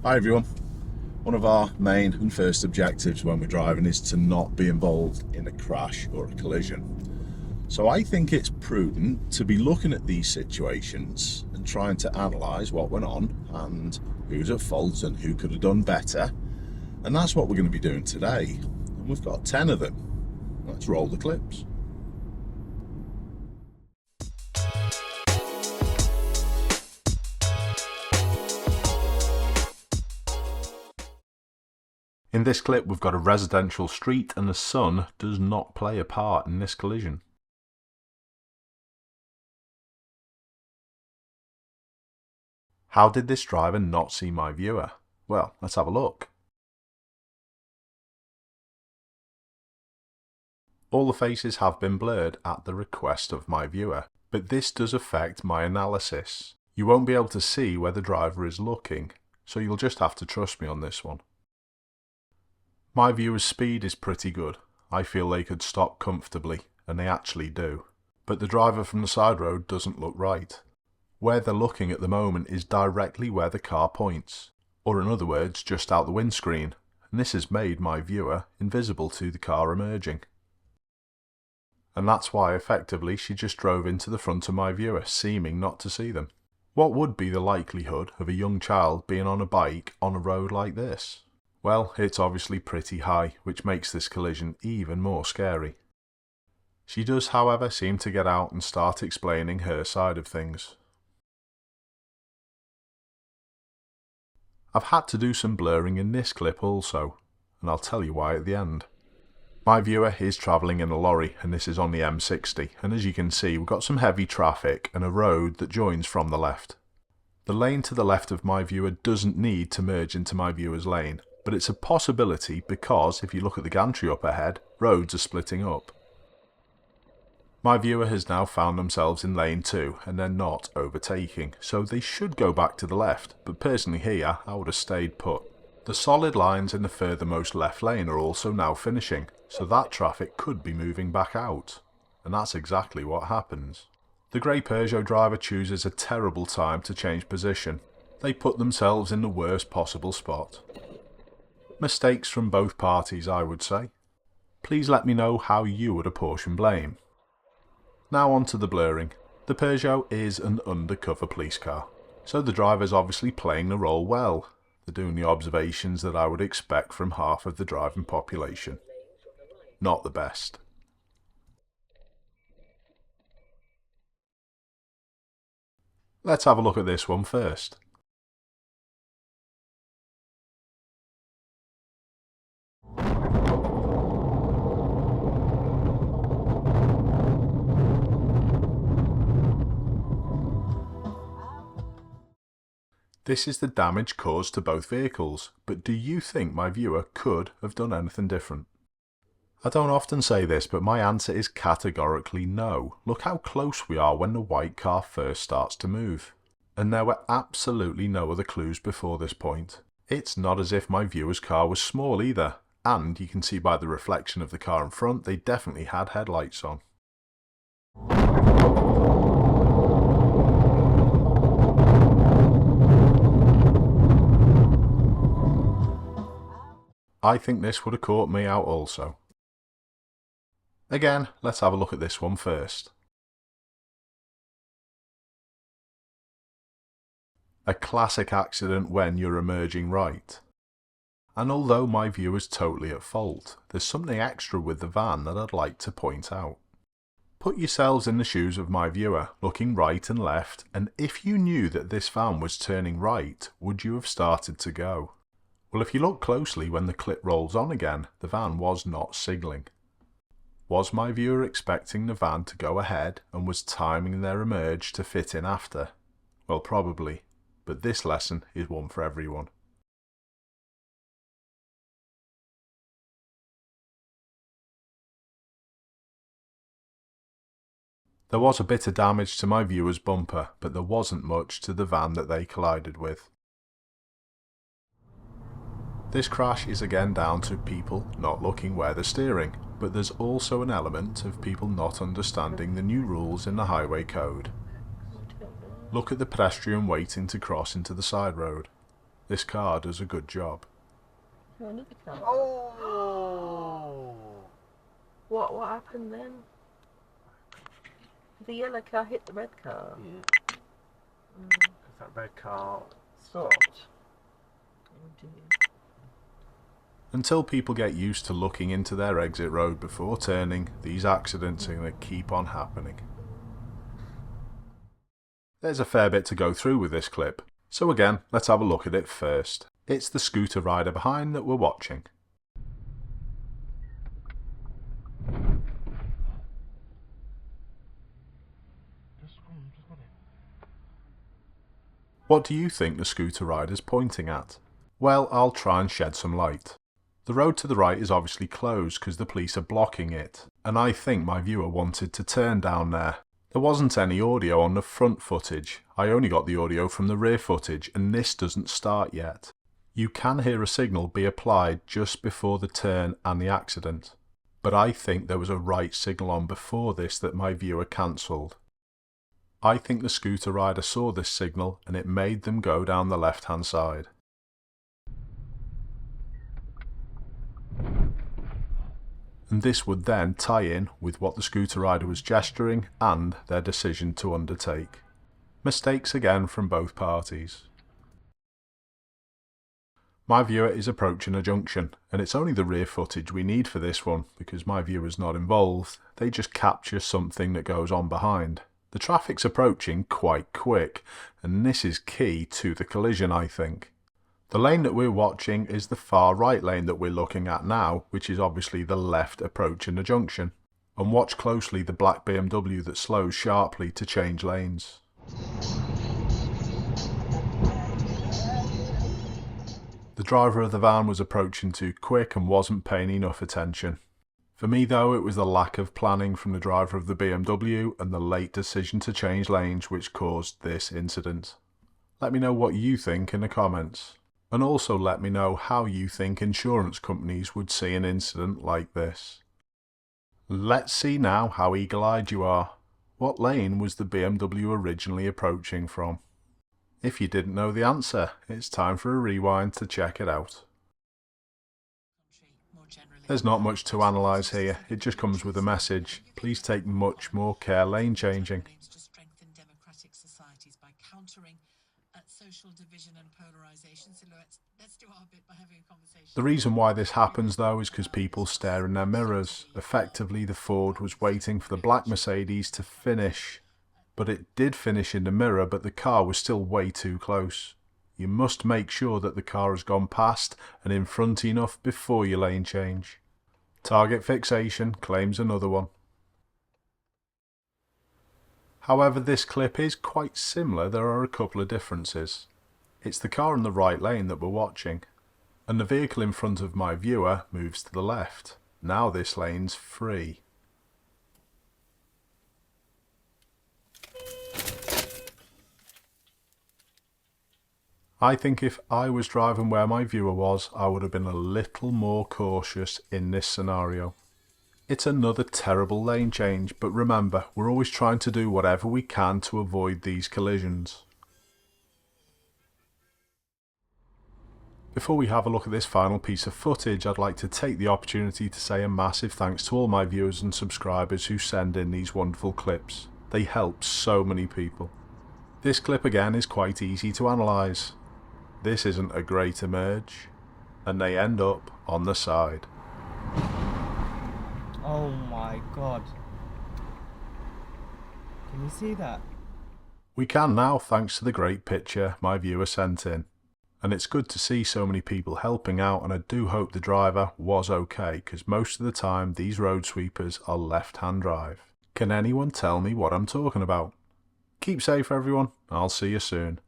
Hi everyone. One of our main and first objectives when we're driving is to not be involved in a crash or a collision. So I think it's prudent to be looking at these situations and trying to analyse what went on and who's at fault and who could have done better. And that's what we're going to be doing today. And we've got 10 of them. Let's roll the clips. In this clip we've got a residential street and the sun does not play a part in this collision. How did this driver not see my viewer? Well, let's have a look. All the faces have been blurred at the request of my viewer, but this does affect my analysis. You won't be able to see where the driver is looking, so you'll just have to trust me on this one. My viewer's speed is pretty good. I feel they could stop comfortably, and they actually do. But the driver from the side road doesn't look right. Where they're looking at the moment is directly where the car points, or in other words, just out the windscreen, and this has made my viewer invisible to the car emerging. And that's why effectively she just drove into the front of my viewer, seeming not to see them. What would be the likelihood of a young child being on a bike on a road like this? Well, it's obviously pretty high, which makes this collision even more scary. She does, however, seem to get out and start explaining her side of things. I've had to do some blurring in this clip also, and I'll tell you why at the end. My viewer is travelling in a lorry, and this is on the M60, and as you can see we've got some heavy traffic and a road that joins from the left. The lane to the left of my viewer doesn't need to merge into my viewer's lane, but it's a possibility because if you look at the gantry up ahead, roads are splitting up. My viewer has now found themselves in lane 2 and they're not overtaking, so they should go back to the left, but personally here I would have stayed put. The solid lines in the furthermost left lane are also now finishing, so that traffic could be moving back out. And that's exactly what happens. The grey Peugeot driver chooses a terrible time to change position. They put themselves in the worst possible spot. Mistakes from both parties, I would say. Please let me know how you would apportion blame. Now on to the blurring. The Peugeot is an undercover police car, so the driver's obviously playing the role well. They're doing the observations that I would expect from half of the driving population. Not the best. Let's have a look at this one first. This is the damage caused to both vehicles, but do you think my viewer could have done anything different? I don't often say this, but my answer is categorically no. Look how close we are when the white car first starts to move. And there were absolutely no other clues before this point. It's not as if my viewer's car was small either, and you can see by the reflection of the car in front they definitely had headlights on. I think this would have caught me out also. Again, let's have a look at this one first. A classic accident when you're emerging right. And although my viewer's totally at fault, there's something extra with the van that I'd like to point out. Put yourselves in the shoes of my viewer, looking right and left, and if you knew that this van was turning right, would you have started to go? Well, if you look closely when the clip rolls on again, the van was not signalling. Was my viewer expecting the van to go ahead and was timing their emerge to fit in after? Well, probably, but this lesson is one for everyone. There was a bit of damage to my viewer's bumper, but there wasn't much to the van that they collided with. This crash is again down to people not looking where they're steering, but there's also an element of people not understanding the new rules in the highway code. Look at the pedestrian waiting to cross into the side road. This car does a good job. Oh, another car. Oh! What happened then? The yellow car hit the red car. Yeah. Because that red car stopped. Oh dear. Until people get used to looking into their exit road before turning, these accidents are going to keep on happening. There's a fair bit to go through with this clip, so again, let's have a look at it first. It's the scooter rider behind that we're watching. What do you think the scooter rider's pointing at? Well, I'll try and shed some light. The road to the right is obviously closed because the police are blocking it, and I think my viewer wanted to turn down there. There wasn't any audio on the front footage, I only got the audio from the rear footage, and this doesn't start yet. You can hear a signal be applied just before the turn and the accident, but I think there was a right signal on before this that my viewer cancelled. I think the scooter rider saw this signal and it made them go down the left hand side. And this would then tie in with what the scooter rider was gesturing and their decision to undertake. Mistakes again from both parties. My viewer is approaching a junction, and it's only the rear footage we need for this one because my viewer's not involved, they just capture something that goes on behind. The traffic's approaching quite quick, and this is key to the collision, I think. The lane that we're watching is the far right lane that we're looking at now, which is obviously the left approaching the junction. And watch closely the black BMW that slows sharply to change lanes. The driver of the van was approaching too quick and wasn't paying enough attention. For me though, it was the lack of planning from the driver of the BMW and the late decision to change lanes which caused this incident. Let me know what you think in the comments. And also let me know how you think insurance companies would see an incident like this. Let's see now how eagle-eyed you are. What lane was the BMW originally approaching from? If you didn't know the answer, it's time for a rewind to check it out. There's not much to analyse here, it just comes with a message. Please take much more care lane changing. The reason why this happens though is because people stare in their mirrors. Effectively the Ford was waiting for the black Mercedes to finish. But it did finish in the mirror, but the car was still way too close. You must make sure that the car has gone past and in front enough before you lane change. Target fixation claims another one. However, this clip is quite similar. There are a couple of differences. It's the car in the right lane that we're watching, and the vehicle in front of my viewer moves to the left. Now this lane's free. I think if I was driving where my viewer was, I would have been a little more cautious in this scenario. It's another terrible lane change, but remember, we're always trying to do whatever we can to avoid these collisions. Before we have a look at this final piece of footage, I'd like to take the opportunity to say a massive thanks to all my viewers and subscribers who send in these wonderful clips. They help so many people. This clip again is quite easy to analyse. This isn't a great emerge, and they end up on the side. Oh my god. Can you see that? We can now thanks to the great picture my viewer sent in. And it's good to see so many people helping out, and I do hope the driver was okay, because most of the time these road sweepers are left-hand drive. Can anyone tell me what I'm talking about? Keep safe everyone, I'll see you soon.